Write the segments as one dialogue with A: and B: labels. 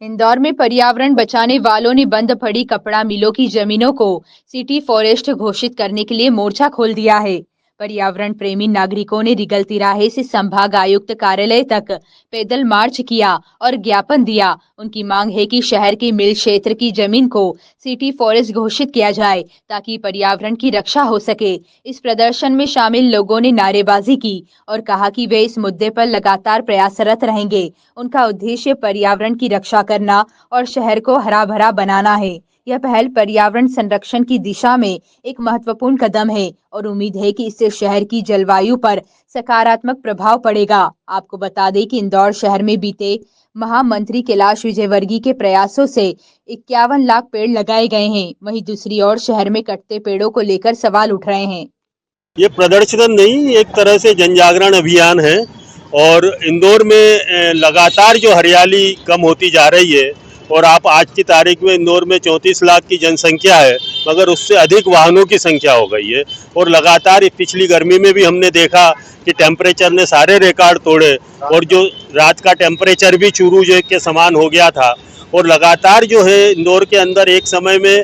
A: इंदौर में पर्यावरण बचाने वालों ने बंद पड़ी कपड़ा मिलों की जमीनों को सिटी फॉरेस्ट घोषित करने के लिए मोर्चा खोल दिया है। पर्यावरण प्रेमी नागरिकों ने रिगल तिराहे से संभाग आयुक्त कार्यालय तक पैदल मार्च किया और ज्ञापन दिया। उनकी मांग है कि शहर के मिल क्षेत्र की जमीन को सिटी फॉरेस्ट घोषित किया जाए ताकि पर्यावरण की रक्षा हो सके। इस प्रदर्शन में शामिल लोगों ने नारेबाजी की और कहा कि वे इस मुद्दे पर लगातार प्रयासरत रहेंगे। उनका उद्देश्य पर्यावरण की रक्षा करना और शहर को हरा भरा बनाना है। यह पहल पर्यावरण संरक्षण की दिशा में एक महत्वपूर्ण कदम है और उम्मीद है कि इससे शहर की जलवायु पर सकारात्मक प्रभाव पड़ेगा। आपको बता दें कि इंदौर शहर में बीते महामंत्री कैलाश विजयवर्गीय के प्रयासों से 51 लाख पेड़ लगाए गए हैं। वहीं दूसरी ओर शहर में कटते पेड़ों को लेकर सवाल उठ रहे हैं।
B: ये प्रदर्शन नहीं, एक तरह से जन जागरण अभियान है। और इंदौर में लगातार जो हरियाली कम होती जा रही है, और आप आज की तारीख में इंदौर में 34 लाख की जनसंख्या है, मगर उससे अधिक वाहनों की संख्या हो गई है। और लगातार पिछली गर्मी में भी हमने देखा कि टेम्परेचर ने सारे रिकॉर्ड तोड़े, और जो रात का टेम्परेचर भी चूरू के समान हो गया था। और लगातार जो है इंदौर के अंदर एक समय में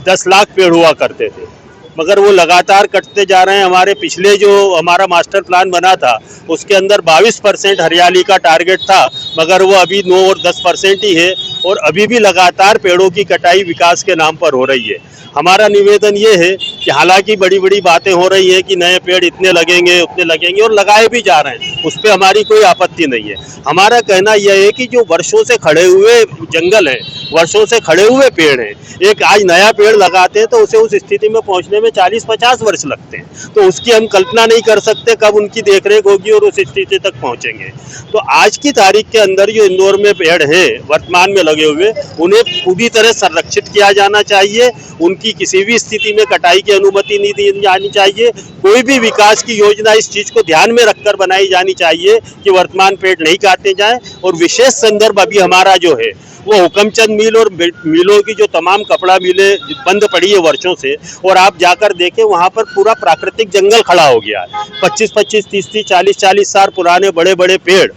B: 10 लाख पेड़ हुआ करते थे, मगर वो लगातार कटते जा रहे हैं। हमारे पिछले जो हमारा मास्टर प्लान बना था उसके अंदर 22% हरियाली का टारगेट था, मगर वो अभी 9 और 10% ही है। और अभी भी लगातार पेड़ों की कटाई विकास के नाम पर हो रही है। हमारा निवेदन ये है कि हालांकि बड़ी बड़ी बातें हो रही है कि नए पेड़ इतने लगेंगे उतने लगेंगे, और लगाए भी जा रहे हैं, उस पर हमारी कोई आपत्ति नहीं है। हमारा कहना यह है कि जो वर्षों से खड़े हुए जंगल हैं, वर्षों से खड़े हुए पेड़ हैं, एक आज नया पेड़ लगाते हैं तो उसे उस स्थिति में पहुंचने में 40-50 वर्ष लगते हैं। तो उसकी हम कल्पना नहीं कर सकते कब उनकी देखरेख होगी और उस स्थिति तक पहुंचेंगे। तो आज की तारीख के अंदर जो इंदौर में पेड़ हैं वर्तमान में लगे हुए, उन्हें पूरी तरह संरक्षित किया जाना चाहिए। उनकी किसी भी स्थिति में कटाई की अनुमति नहीं दी जानी चाहिए। कोई भी विकास की योजना इस चीज को ध्यान में रखकर बनाई जानी चाहिए कि वर्तमान पेड़ नहीं काटे जाएं। और विशेष संदर्भ अभी हमारा जो है वो हुकमचंद मिल और मिलों की जो तमाम कपड़ा मिलें बंद पड़ी है वर्षों से, और आप जाकर देखें वहाँ पर पूरा प्राकृतिक जंगल खड़ा हो गया है। 25-25, 30-30, 40-40 साल पुराने बड़े बड़े पेड़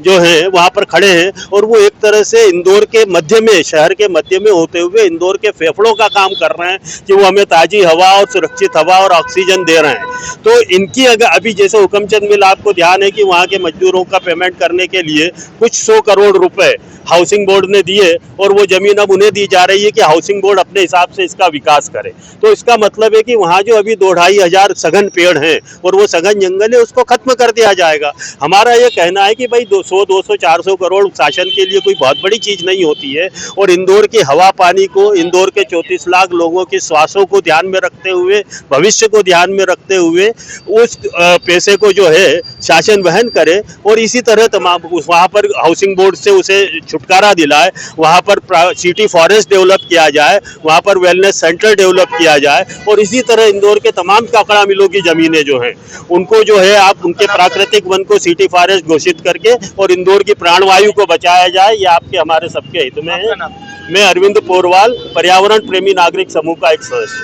B: जो है वहाँ पर खड़े हैं, और वो एक तरह से इंदौर के मध्य में, शहर के मध्य में होते हुए इंदौर के फेफड़ों का काम कर रहे हैं कि वो हमें ताज़ी हवा और सुरक्षित हवा और ऑक्सीजन दे रहे हैं। तो इनकी अगर अभी जैसे हुकमचंद मिल, आपको ध्यान है कि वहाँ के मजदूरों का पेमेंट करने के लिए कुछ 100 करोड़ रुपए हाउसिंग बोर्ड ने दिए, और वो जमीन अब उन्हें दी जा रही है कि हाउसिंग बोर्ड अपने हिसाब से इसका विकास करे। तो इसका मतलब है कि वहाँ जो अभी 2-2.5 हजार सघन पेड़ हैं और वो सघन जंगल है, उसको खत्म कर दिया जाएगा। हमारा ये कहना है कि भाई 200, 200, 400 करोड़ शासन के लिए कोई बहुत बड़ी चीज नहीं होती है। और इंदौर की हवा पानी को, इंदौर के 34 लाख लोगों के श्वासों को ध्यान में रखते हुए, भविष्य को ध्यान में रखते हुए उस पैसे को जो है शासन वहन करे, और इसी तरह तमाम वहाँ पर हाउसिंग बोर्ड से उसे छुटकारा दिलाए, वहाँ पर सिटी फॉरेस्ट डेवलप किया जाए, वहाँ पर वेलनेस सेंटर डेवलप किया जाए। और इसी तरह इंदौर के तमाम कपड़ा मिलों की जमीनें जो हैं उनको जो है आप उनके प्राकृतिक वन को सिटी फॉरेस्ट घोषित करके और इंदौर की प्राणवायु को बचाया जाए। ये आपके हमारे सबके हित में है। मैं अरविंद पोरवाल, पर्यावरण प्रेमी नागरिक समूह का एक सदस्य।